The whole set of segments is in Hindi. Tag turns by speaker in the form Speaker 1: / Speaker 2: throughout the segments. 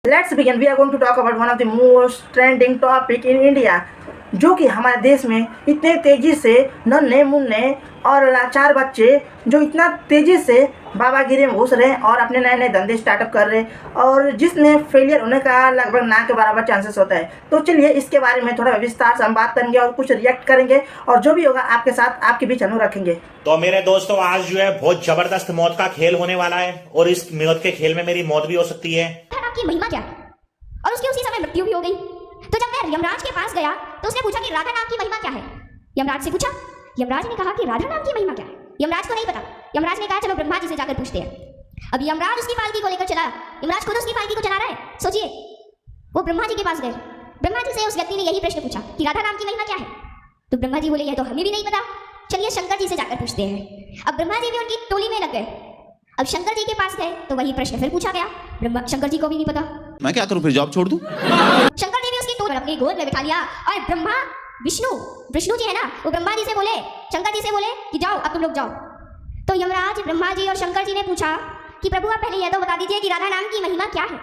Speaker 1: Let's begin. We are going to talk about one of the most trending topic in India, जो कि हमारे देश में इतने तेज़ी से नन्हे मुन्ने और लाचार बच्चे जो इतना तेज़ी से बाबागिरी में घुस रहे हैं और अपने नए नए धंधे स्टार्टअप कर रहे हैं और जिसमें फेलियर होने का लगभग ना के बराबर चांसेस होता है। तो चलिए इसके बारे में थोड़ा विस्तार से हम बात करेंगे और कुछ रिएक्ट करेंगे और जो भी होगा आपके साथ आपके बीच अनु रखेंगे।
Speaker 2: तो मेरे दोस्तों, आज जो है बहुत जबरदस्त मौत का खेल होने वाला है और इस मौत के खेल में मेरी मौत भी हो सकती है।
Speaker 3: आपकी महिमा क्या है? और उसकी उसी समय मृत्यु भी हो गई। तो जब मैं यमराज के पास गया तो उसने पूछा कि राधा नाम की महिमा क्या है। यमराज से पूछा, यमराज ने कहा कि राधा नाम की महिमा क्या है। यमराज को नहीं पता। यमराज ने कहा चलो ब्रह्मा जी से जाकर पूछते हैं। अब यमराज उसकी पालकी को लेकर चला। यमराज खुद उसकी पालकी को चला रहा है। सोचिए, वो ब्रह्मा जी के पास गए। ब्रह्मा जी से उस व्यक्ति ने यही प्रश्न पूछा कि राधा नाम की महिमा क्या है। तो ब्रह्मा जी बोले यह तो हमें भी नहीं पता, चलिए शंकर जी से जाकर पूछते हैं। अब ब्रह्मा जी भी उनकी टोली में लग गए। अब शंकर जी के पास गए तो वही प्रश्न फिर पूछा गया। शंकर जी को भी नहीं पता।
Speaker 4: मैं क्या करूं, फिर जॉब छोड़ दूं?
Speaker 3: शंकर जी भी उसकी टोली अपनी गोद में बिठा लिया और ब्रह्मा विष्णु जी है ना, वो ब्रह्मा जी से बोले, शंकर जी से बोले कि जाओ अब तुम लोग जाओ। तो यमराज, ब्रह्मा जी और शंकर जी ने पूछा कि प्रभु आप पहले यह तो बता दीजिए कि राधा नाम की महिमा क्या है।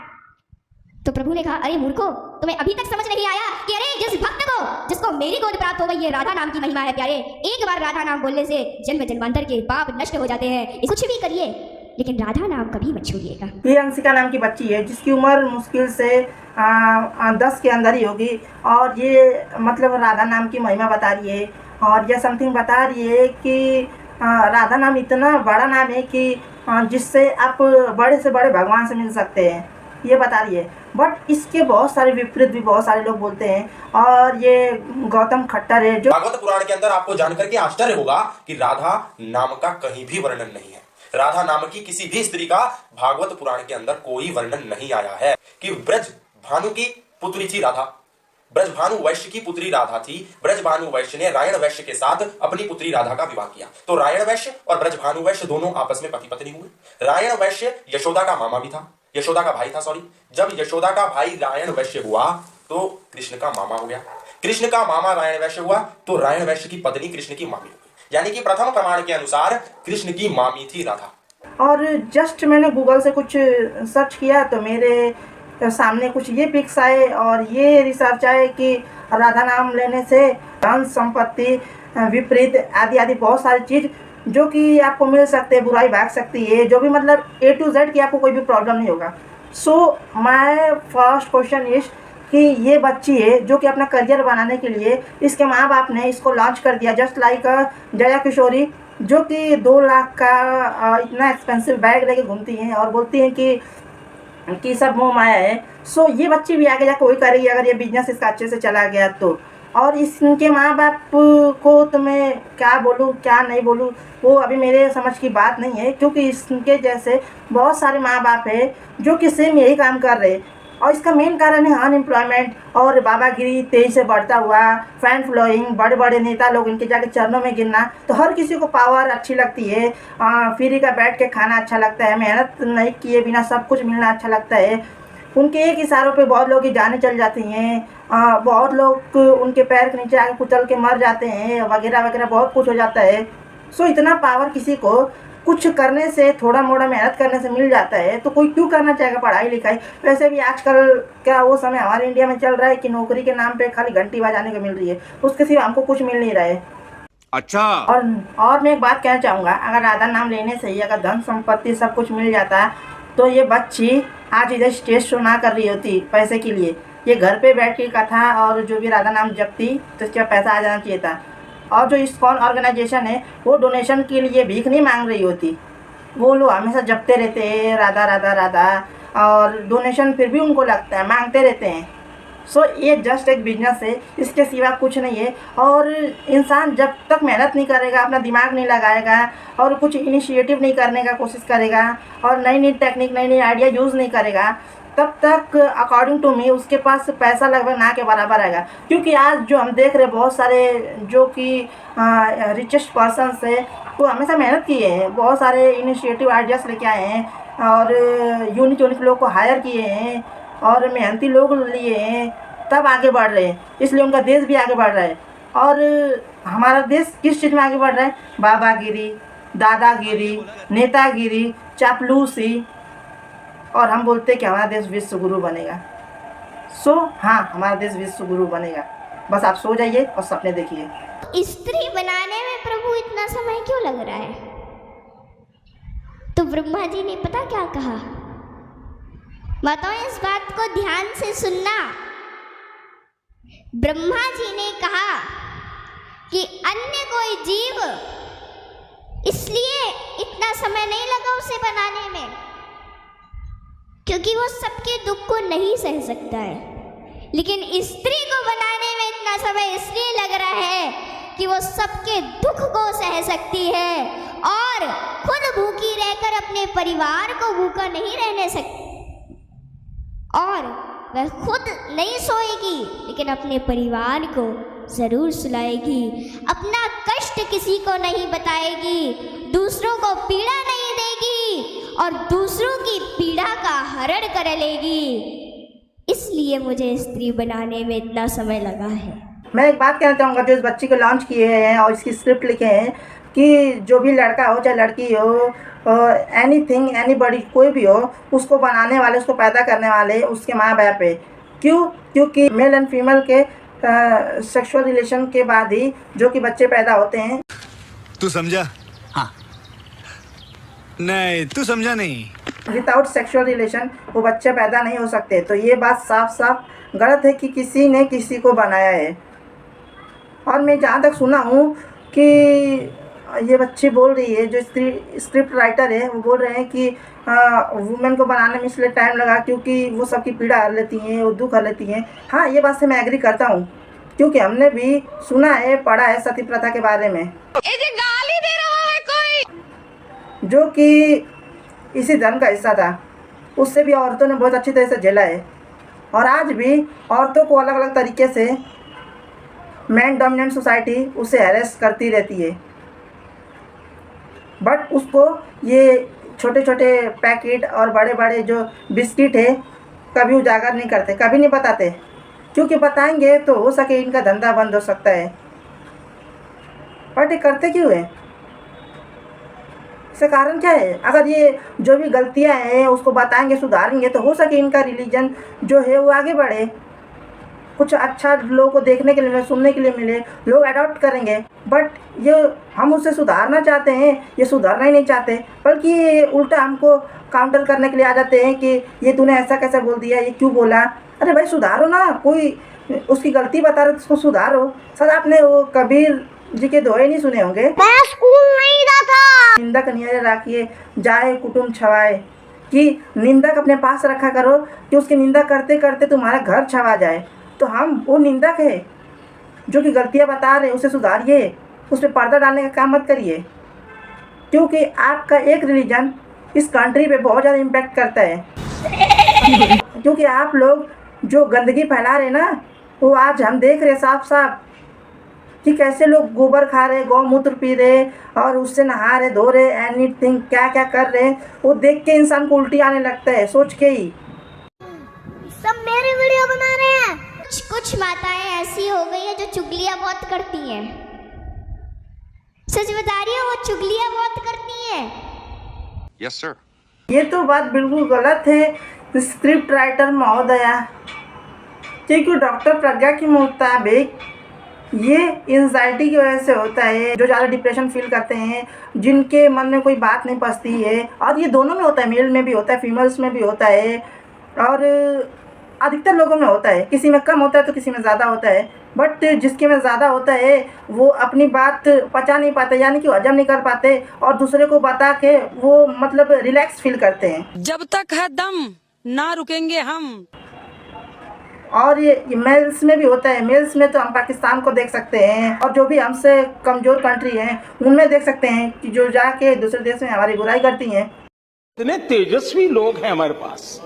Speaker 3: तो प्रभु ने कहा अरे मूर्खो, तुम्हें अभी तक समझ नहीं आया कि अरे जिस भक्त को जिसको मेरी गोद प्राप्त हो गई ये राधा नाम की महिमा है प्यारे। एक बार राधा नाम बोलने से जन्म जन्मांतर के पाप नष्ट हो जाते हैं। कुछ भी करिए लेकिन राधा नाम कभी मत छोड़िएगा।
Speaker 1: ये अंशिका नाम की बच्ची है जिसकी उम्र मुश्किल से 10 के अंदर ही होगी और ये मतलब राधा नाम की महिमा बता रही है और यह समथिंग बता रही है कि राधा नाम इतना बड़ा नाम है कि जिससे आप बड़े से बड़े भगवान से मिल सकते हैं, ये बता रही है। बट इसके बहुत सारे विपरीत भी बहुत सारे लोग बोलते हैं और ये गौतम खट्टर है जो
Speaker 5: भागवत पुराण के अंदर आपको जानकर के आश्चर्य होगा कि राधा नाम का कहीं भी वर्णन नहीं है। राधा नाम की किसी भी स्त्री का भागवत पुराण के अंदर कोई वर्णन नहीं आया है कि ब्रज भानु की पुत्री थी राधा। ब्रज भानु वैश्य की पुत्री राधा थी। ब्रज भानु वैश्य ने रायण वैश्य के साथ अपनी पुत्री राधा का विवाह किया। तो रायण वैश्य और ब्रज भानु वैश्य दोनों आपस में पति पत्नी हुए। रायण वैश्य यशोदा का मामा भी था, यशोदा का भाई था सॉरी। जब यशोदा का भाई रायण वैश्य हुआ तो कृष्ण का मामा हो गया। कृष्ण का मामा रायण वैश्य हुआ तो रायण वैश्य की पत्नी कृष्ण की मामी हो गई। यानी कि प्रथम प्रमाण के अनुसार कृष्ण की मामी थी राधा।
Speaker 1: और जस्ट मैंने गूगल से कुछ सर्च किया तो मेरे सामने कुछ ये पिक्स आए और ये रिसर्च आए कि राधा नाम लेने से धन संपत्ति विपरीत आदि आदि बहुत सारी चीज़ जो कि आपको मिल सकते हैं, बुराई भाग सकती है, जो भी मतलब A to Z की आपको कोई भी प्रॉब्लम नहीं होगा। So my first question is कि ये बच्ची है जो कि अपना करियर बनाने के लिए इसके माँ बाप ने इसको लॉन्च कर दिया, जस्ट लाइक जया किशोरी जो कि 2 लाख का इतना एक्सपेंसिव बैग लेके घूमती हैं और बोलती हैं कि सब मोह माया है। सो ये बच्ची भी आगे जाकर वही करेगी अगर ये बिजनेस इसका अच्छे से चला गया तो। और इसके माँ बाप को तो मैं क्या बोलूँ क्या नहीं बोलूँ वो अभी मेरे समझ की बात नहीं है, क्योंकि इसके जैसे बहुत सारे माँ बाप है जो कि सेम यही काम कर रहे हैं और इसका मेन कारण है अनएम्प्लॉयमेंट और बाबागिरी तेजी से बढ़ता हुआ, फैन फॉलोइंग, बड़े बड़े नेता लोग इनके जाके चरणों में गिरना। तो हर किसी को पावर अच्छी लगती है, फ्री का बैठ के खाना अच्छा लगता है, मेहनत नहीं किए बिना सब कुछ मिलना अच्छा लगता है। उनके एक इशारों पे बहुत लोग की जानें चल जाती हैं, बहुत लोग उनके पैर के नीचे आके कुचल के मर जाते हैं वगैरह वगैरह, बहुत कुछ हो जाता है। सो इतना पावर किसी को कुछ करने से, थोड़ा मोड़ा मेहनत करने से मिल जाता है तो कोई क्यों करना चाहेगा पढ़ाई लिखाई। वैसे भी आजकल क्या वो समय हमारे इंडिया में चल रहा है कि नौकरी के नाम पे खाली घंटी बजाने को मिल रही है, उसके सिवा हमको कुछ मिल नहीं रहा है।
Speaker 4: अच्छा।
Speaker 1: और मैं एक बात कहना चाहूँगा, अगर राधा नाम लेने से ही अगर धन संपत्ति सब कुछ मिल जाता तो ये बच्ची आज इधर स्टेज शो ना कर रही होती पैसे के लिए। ये घर पे बैठ के कथा और जो भी राधा नाम जपती तो इसका पैसा आ जाना चाहिए था। और जो इस्कॉन ऑर्गेनाइजेशन है वो डोनेशन के लिए भीख नहीं मांग रही होती, वो लोग हमेशा जपते रहते हैं राधा राधा राधा और डोनेशन फिर भी उनको लगता है मांगते रहते हैं। सो ये जस्ट एक बिजनेस है, इसके सिवा कुछ नहीं है। और इंसान जब तक मेहनत नहीं करेगा, अपना दिमाग नहीं लगाएगा और कुछ इनिशिएटिव नहीं करने का कोशिश करेगा और नई नई टेक्निक नई नई आइडिया यूज़ नहीं करेगा, तब तक अकॉर्डिंग टू मी उसके पास पैसा लगभग ना के बराबर आएगा। क्योंकि आज जो हम देख रहे हैं बहुत सारे जो कि रिचेस्ट पर्सनस है वो हमेशा मेहनत किए हैं, बहुत सारे इनिशिएटिव आइडियाज़ लेके आए हैं और यूनिक लोग को हायर किए हैं और मेहनती लोग लिए हैं, तब आगे बढ़ रहे हैं। इसलिए उनका देश भी आगे बढ़ रहा है। और हमारा देश किस चीज़ में आगे बढ़ रहा है? बाबागिरी, दादागिरी, नेतागिरी, चापलूसी, और हम बोलते हैं कि हमारा देश विश्व गुरु बनेगा। हाँ, हमारा देश विश्व गुरु बनेगा। बस आप सो जाइए और सपने देखिए।
Speaker 3: स्त्री बनाने में प्रभु इतना समय क्यों लग रहा है? तो ब्रह्मा जी ने पता क्या कहा? माताओं, इस बात को ध्यान से सुनना। ब्रह्मा जी ने कहा कि अन्य कोई जीव इसलिए इतना समय नहीं लगा उसे बनाने में क्योंकि वो सबके दुख को नहीं सह सकता है, लेकिन स्त्री को बनाने में इतना समय इसलिए लग रहा है कि वो सबके दुख को सह सकती है और खुद भूखी रहकर अपने परिवार को भूखा नहीं रहने सकती, और वह खुद नहीं सोएगी लेकिन अपने परिवार को जरूर सुलाएगी, अपना कष्ट किसी को नहीं बताएगी, दूसरों को पीड़ा नहीं देगी और दूसरों की पीड़ा का हरण कर लेगी। इसलिए मुझे स्त्री बनाने में इतना समय लगा है।
Speaker 1: मैं एक बात कहना चाहूँगा, जो इस बच्ची को लॉन्च किए हैं और इसकी स्क्रिप्ट लिखे हैं कि जो भी लड़का हो चाहे लड़की हो, एनीथिंग एनीबॉडी कोई भी हो, उसको बनाने वाले, उसको पैदा करने वाले उसके माँ बाप है। क्यों? क्योंकि मेल एंड फीमेल के सेक्सुअल रिलेशन के बाद ही जो कि बच्चे पैदा होते हैं।
Speaker 6: तू समझा? हाँ। नहीं, तू समझा नहीं।
Speaker 1: विदाउट सेक्सुअल रिलेशन वो बच्चे पैदा नहीं हो सकते। तो ये बात साफ साफ गलत है कि किसी ने किसी को बनाया है। और मैं जहाँ तक सुना हूँ कि ये बच्ची बोल रही है, जो स्क्रिप्ट राइटर है, वो बोल रहे हैं कि वुमेन को बनाने में इसलिए टाइम लगा क्योंकि वो सबकी पीड़ा हर लेती हैं, वो दुख हर लेती हैं। हाँ, ये बात से मैं एग्री करता हूँ क्योंकि हमने भी सुना है, पढ़ा है सती प्रथा के बारे में,
Speaker 7: गाली दे रहा है कोई,
Speaker 1: जो कि इसी धर्म का हिस्सा था। उससे भी औरतों ने बहुत अच्छी तरह से झेला है और आज भी औरतों को अलग अलग तरीके से मैन डोमिनेंट सोसाइटी उसे हैरेस करती रहती है। बट उसको ये छोटे छोटे पैकेट और बड़े बड़े जो बिस्किट है कभी उजागर नहीं करते, कभी नहीं बताते, क्योंकि बताएंगे तो हो सके इनका धंधा बंद हो सकता है। बट ये करते क्यों है? इसका कारण क्या है? अगर ये जो भी गलतियां हैं उसको बताएंगे, सुधारेंगे तो हो सके इनका रिलीजन जो है वो आगे बढ़े, कुछ अच्छा लोगों को देखने के लिए मिले, सुनने के लिए मिले, लोग अडॉप्ट करेंगे। बट ये हम उससे सुधारना चाहते हैं, ये सुधारना ही नहीं चाहते, बल्कि ये उल्टा हमको काउंटर करने के लिए आ जाते हैं कि ये तूने ऐसा कैसे बोल दिया, ये क्यों बोला। अरे भाई सुधारो ना, कोई उसकी गलती बता रहे तो उसको सुधारो। सर आपने वो कबीर जी के दोहे नहीं सुने होंगे,
Speaker 7: मैं स्कूल नहीं जाता,
Speaker 1: निंदक नियरे राखिए जाए कुटुम्ब छवाए, कि निंदक अपने पास रखा करो कि उसकी निंदा करते करते तुम्हारा घर छवा जाए। तो हम वो निंदक है जो कि गलतियां बता रहे, उसे सुधारिए, उस पर पर्दा डालने का काम मत करिए, क्योंकि आपका एक रिलीजन इस कंट्री पे बहुत ज़्यादा इम्पैक्ट करता है। क्योंकि आप लोग जो गंदगी फैला रहे ना, वो आज हम देख रहे साफ साफ कि कैसे लोग गोबर खा रहे, गौमूत्र पी रहे और उससे नहा रहे, धो रहे, एनीथिंग क्या क्या कर रहे हैं, वो देख के इंसान को उल्टी आने लगता है सोच के ही।
Speaker 7: सब मेरी वीडियो बना रहे हैं।
Speaker 3: कुछ माताएं ऐसी हो गई है जो चुगलियां बहुत करती हैं। सच बता रही है, वो चुगलियां बहुत करती हैं।
Speaker 4: Yes sir.
Speaker 1: ये तो बात बिल्कुल गलत है स्क्रिप्ट राइटर महोदया, क्योंकि डॉक्टर प्रज्ञा के मुताबिक ये एंजाइटी की वजह से होता है। जो ज़्यादा डिप्रेशन फील करते हैं, जिनके मन में कोई बात नहीं पसती है, और ये दोनों में होता है, मेल में भी होता है, फीमेल्स में भी होता है, और अधिकतर लोगों में होता है। किसी में कम होता है तो किसी में ज़्यादा होता है। बट जिसके में ज़्यादा होता है वो अपनी बात पचा नहीं पाते, यानी कि हजम नहीं कर पाते, और दूसरे को बता के वो मतलब रिलैक्स फील करते हैं।
Speaker 8: जब तक है दम ना रुकेंगे हम।
Speaker 1: और ये मेल्स में भी होता है। मेल्स में तो हम पाकिस्तान को देख सकते हैं, और जो भी हमसे कमज़ोर कंट्री हैं उनमें देख सकते हैं कि जो जाके दूसरे देश में हमारी बुराई करती हैं।
Speaker 9: कितने तेजस्वी लोग हैं हमारे पास,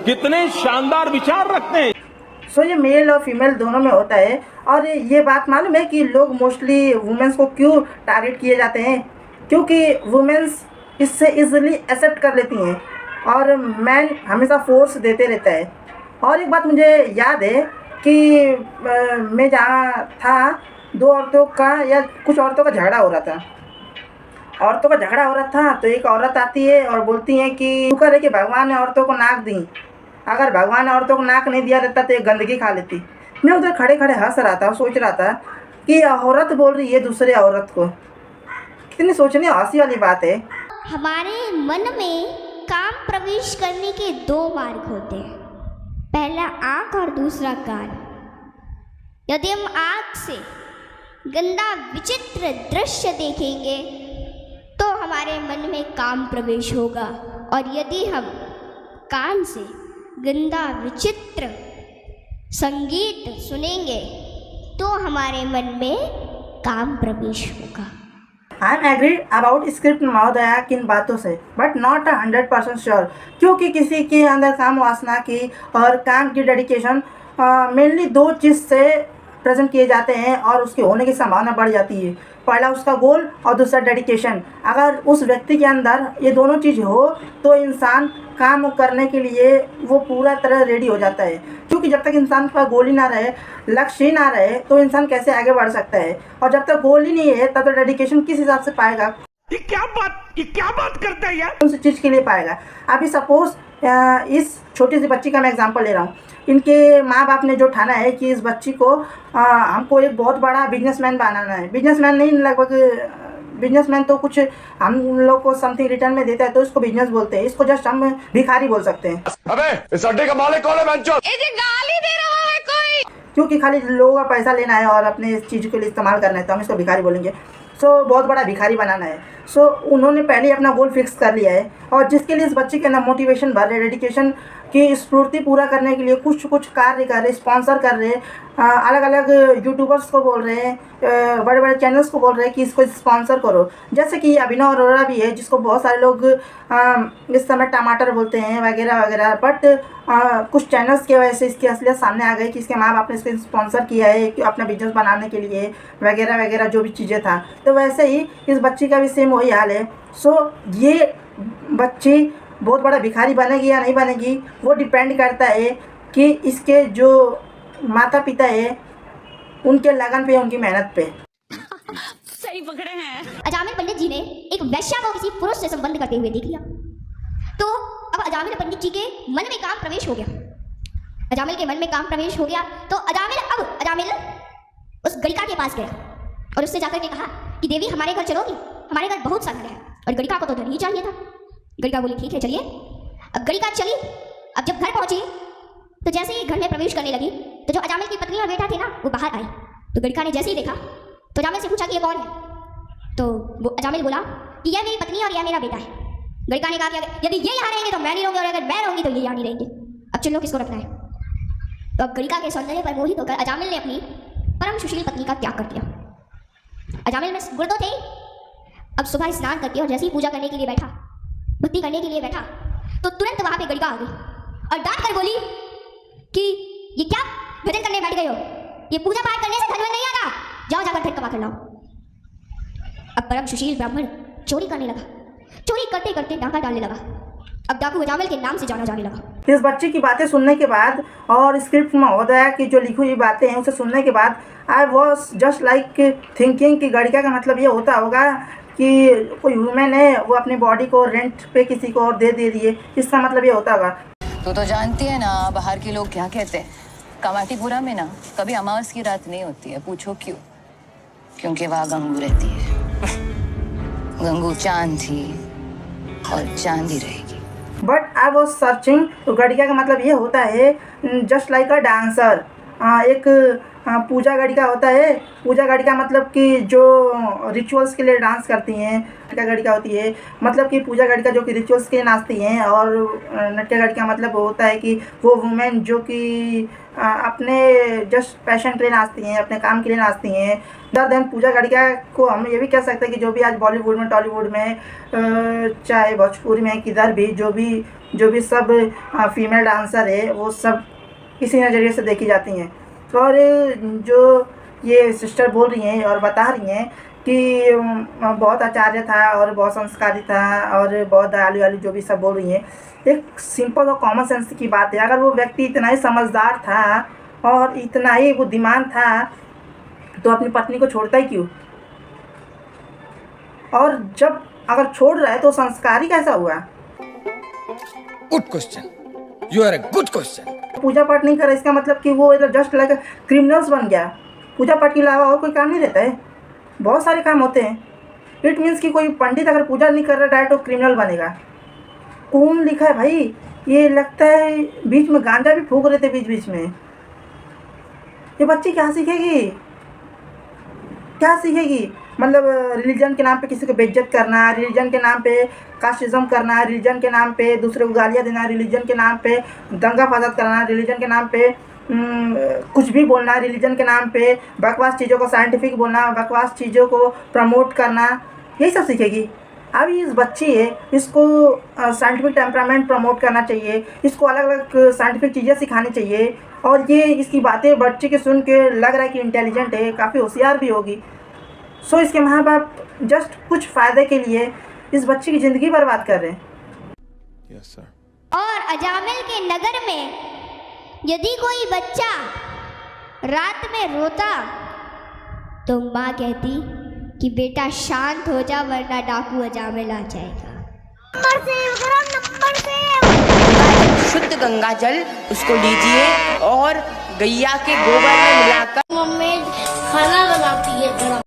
Speaker 9: कितने शानदार विचार रखते हैं।
Speaker 1: सो ये मेल और फीमेल दोनों में होता है। और ये बात मालूम है कि लोग मोस्टली वुमेन्स को क्यों टारगेट किए जाते हैं? क्योंकि वुमेन्स इससे इजीली एक्सेप्ट कर लेती हैं और मैन हमेशा फोर्स देते रहता है। और एक बात मुझे याद है कि मैं जहाँ था, दो औरतों का या कुछ औरतों का झगड़ा हो रहा था, औरतों का झगड़ा हो रहा था तो एक औरत आती है और बोलती है कि शुक्र है कि भगवान ने औरतों को नाक दी, अगर भगवान ने औरतों को नाक नहीं दिया रहता तो एक गंदगी खा लेती। मैं उधर खड़े खड़े हंस रहा था, सोच रहा था कि औरत बोल रही है दूसरे औरत को, कितनी सोचने हंसी वाली बात है।
Speaker 3: हमारे मन में काम प्रवेश करने के दो मार्ग होते हैं, पहला आँख और दूसरा कान। यदि हम आँख से गंदा विचित्र दृश्य देखेंगे तो हमारे मन में काम प्रवेश होगा, और यदि हम कान से गंदा विचित्र संगीत सुनेंगे तो हमारे मन में काम प्रवेश होगा।
Speaker 1: I am agreed about script महोदया किन बातों से, बट नॉट 100% श्योर, क्योंकि किसी के अंदर काम वासना की और काम की डेडिकेशन मेनली दो चीज़ से प्रेजेंट किए जाते हैं और उसके होने की संभावना बढ़ जाती है। पहला उसका गोल और दूसरा डेडिकेशन। अगर उस व्यक्ति के अंदर ये दोनों चीज़ हो तो इंसान काम करने के लिए वो पूरा तरह रेडी हो जाता है, क्योंकि जब तक इंसान का गोल ही ना रहे, लक्ष्य ही ना रहे, तो इंसान कैसे आगे बढ़ सकता है। और जब तक गोल ही नहीं है तब तो डेडिकेशन किस हिसाब से पाएगा,
Speaker 9: ये क्या बात करता है यार।
Speaker 1: उस चीज़ के लिए पाएगा। अभी सपोज इस छोटी सी बच्ची का मैं एग्जांपल ले रहा हूँ। इनके माँ बाप ने जो ठाना है कि इस बच्ची को हमको एक बहुत बड़ा बिजनेसमैन बनाना है। बिजनेसमैन नहीं, लगभग बिजनेसमैन तो कुछ हम लोग को समथिंग रिटर्न में देता है तो इसको बिजनेस बोलते हैं, इसको जस्ट हम भिखारी बोल सकते हैं।
Speaker 9: अबे इस अड्डे का मालिक कौन है बंचो?
Speaker 7: ये गाली दे रहा है कोई।
Speaker 1: क्योंकि खाली लोगों का पैसा लेना है और अपने इस चीज़ के लिए इस्तेमाल करना है तो हम इसको भिखारी बोलेंगे। सो बहुत बड़ा भिखारी बनाना है। सो उन्होंने पहले अपना गोल फिक्स कर लिया है और जिसके लिए इस बच्चे के अंदर मोटिवेशन भर रहे, डेडिकेशन की स्फूर्ति पूरा करने के लिए कुछ कुछ कार्य कर रहे, स्पॉन्सर कर रहे, अलग अलग यूट्यूबर्स को बोल रहे हैं, बड़े बड़े चैनल्स को बोल रहे हैं कि इसको स्पॉन्सर करो। जैसे कि अभिनव अरोड़ा भी है जिसको बहुत सारे लोग इस समय टमाटर बोलते हैं वगैरह वगैरह, बट कुछ चैनल्स की वजह से इसकी असलियत सामने आ गई कि इसके माँ बाप ने इसको स्पॉन्सर किया है कि अपना बिजनेस बनाने के लिए वगैरह वगैरह जो भी चीज़ें था। तो वैसे ही इस बच्ची का भी सेम वही हाल है। सो ये बच्ची बहुत बड़ा भिखारी बनेगी या नहीं बनेगी वो डिपेंड करता है कि इसके जो माता पिता है उनके लगन पे, उनकी मेहनत पे।
Speaker 8: सही पकड़े हैं।
Speaker 3: अजामिल पंडित जी ने एक वैश्या को किसी पुरुष से संबंध करते हुए देख लिया, तो अब अजामिल पंडित जी के मन में काम प्रवेश हो गया। अजामिल के मन में काम प्रवेश हो गया तो अजामिल उस गणिका के पास गया और उससे जाकर के कहा कि देवी हमारे घर चलोगी, हमारे घर बहुत सा घर है। और गणिका को तो धन ही चाहिए था। गणिका बोली ठीक है चलिए। अब गणिका चली। अब जब घर पहुंची तो जैसे ही घर में प्रवेश करने लगी तो जो अजामिल की पत्नी और बेटा थे ना वो बाहर आई। तो गणिका ने जैसे ही देखा तो अजामिल से पूछा कि ये कौन है, तो वो अजामिल बोला कि यह मेरी पत्नी और यह मेरा बेटा है। गणिका ने कहा कि यदि ये यहाँ रहेंगे तो मैं नहीं रहूंगी और अगर मैं रहूंगी तो ये यहाँ नहीं रहेंगे। अब चलो किसको रखना है। तो अब गणिका के सौंदर्य पर मोहित होकर अजामिल ने अपनी परम सुशील पत्नी का त्याग कर दिया। अजामिल में गुण तो थे। अब सुबह स्नान करके और जैसे ही पूजा करने के लिए बैठा, भक्ति करने के लिए बैठा, तो तुरंत वहां पे गणिका आ गई और डांट कर बोली कि ये क्या भजन करने बैठ गए हो, ये पूजा पाठ करने से धन नहीं आता, जाओ जाकर धन कमा कर लाओ। अब परम सुशील ब्राह्मण चोरी करने लगा, चोरी करते करते डाका डालने लगा। अब डाकू अजामिल के नाम से जाना जाने लगा।
Speaker 1: इस बच्चे की बातें सुनने के बाद और स्क्रिप्ट महोदया की जो लिखी हुई बातें हैं उसे सुनने के बाद I was just like thinking कि गणिका का मतलब ये होता होगा कि कोई वुमेन है वो अपनी बॉडी को रेंट पे किसी को और दे रही है, इसका मतलब ये होता होगा।
Speaker 10: तो जानती है ना बाहर के लोग क्या कहते हैं, कमाटीपुरा में ना कभी अमावस की रात नहीं होती है। पूछो क्यों? क्योंकि वहाँ गंगू रहती है। गंगू चांद थी और चांद ही रहेगी।
Speaker 1: बट आई वॉज सर्चिंग, तो गणिका का मतलब ये होता है जस्ट लाइक अ डांसर। एक पूजा गणिका होता है। पूजा गणिका मतलब कि जो रिचुअल्स के लिए डांस करती हैं, नृत्य गणिका होती है। मतलब कि पूजा गणिका जो कि रिचुअल्स के लिए नाचती हैं, और नृत्य गणिका मतलब होता है कि वो वुमेन जो कि अपने जस्ट पैशन के लिए नाचती हैं, अपने काम के लिए नाचती हैं। देन पूजा गणिका को हम ये भी कह सकते हैं कि जो भी आज बॉलीवुड में, टॉलीवुड में, चाहे भोजपुरी में, किधर भी जो भी सब फीमेल डांसर है वो सब इसी नज़रिए से देखी जाती हैं। और जो ये सिस्टर बोल रही हैं और बता रही हैं कि बहुत आचार्य था और बहुत संस्कारी था और बहुत दयालु वाली जो भी सब बोल रही हैं, एक सिंपल और कॉमन सेंस की बात है। अगर वो व्यक्ति इतना ही समझदार था और इतना ही बुद्धिमान था तो अपनी पत्नी को छोड़ता ही क्यों? और जब अगर छोड़ रहा है तो संस्कारी कैसा हुआ?
Speaker 6: Good question, you are a good question.
Speaker 1: पूजा पाठ नहीं कर रहा इसका मतलब कि वो जस्ट लाइक क्रिमिनल्स बन गया। पूजा पाठ के अलावा और कोई काम नहीं रहता है, बहुत सारे काम होते हैं। इट मीन्स कि कोई पंडित अगर पूजा नहीं कर रहा डायरेक्ट तो क्रिमिनल बनेगा। कौन लिखा है भाई? ये लगता है बीच में गांजा भी फूंक रहे थे बीच बीच में। ये बच्ची क्या सीखेगी? क्या सीखेगी? मतलब रिलीजन के नाम पे किसी को बेइज्जत करना, रिलीजन के नाम पे कास्टिज्म करना, रिलीजन के नाम पे दूसरे को गालियाँ देना, रिलीजन के नाम पे दंगा फसाद करना, रिलीजन के नाम पे कुछ भी बोलना, रिलीजन के नाम पे बकवास चीज़ों को साइंटिफिक बोलना, बकवास चीज़ों को प्रमोट करना, यही सब सीखेगी। अभी इस बच्ची है, इसको साइंटिफिक टेम्परामेंट प्रमोट करना चाहिए, इसको अलग अलग साइंटिफिक चीज़ें सिखानी चाहिए। और ये इसकी बातें बच्चे के सुन के लग रहा है कि इंटेलिजेंट है, काफ़ी होशियार भी होगी। सो इसके माँ बाप जस्ट कुछ फ़ायदे के लिए इस बच्ची की ज़िंदगी बर्बाद कर रहे हैं।
Speaker 6: Yes sir.
Speaker 3: और अजामिल के नगर में यदि कोई बच्चा रात में रोता तो माँ कहती कि बेटा शांत हो जा वरना डाकू अजामिल आ जाएगा।
Speaker 8: शुद्ध गंगा जल उसको लीजिए और गैया के गोबर में मिलाकर
Speaker 7: मम्मी खाना बनाती है।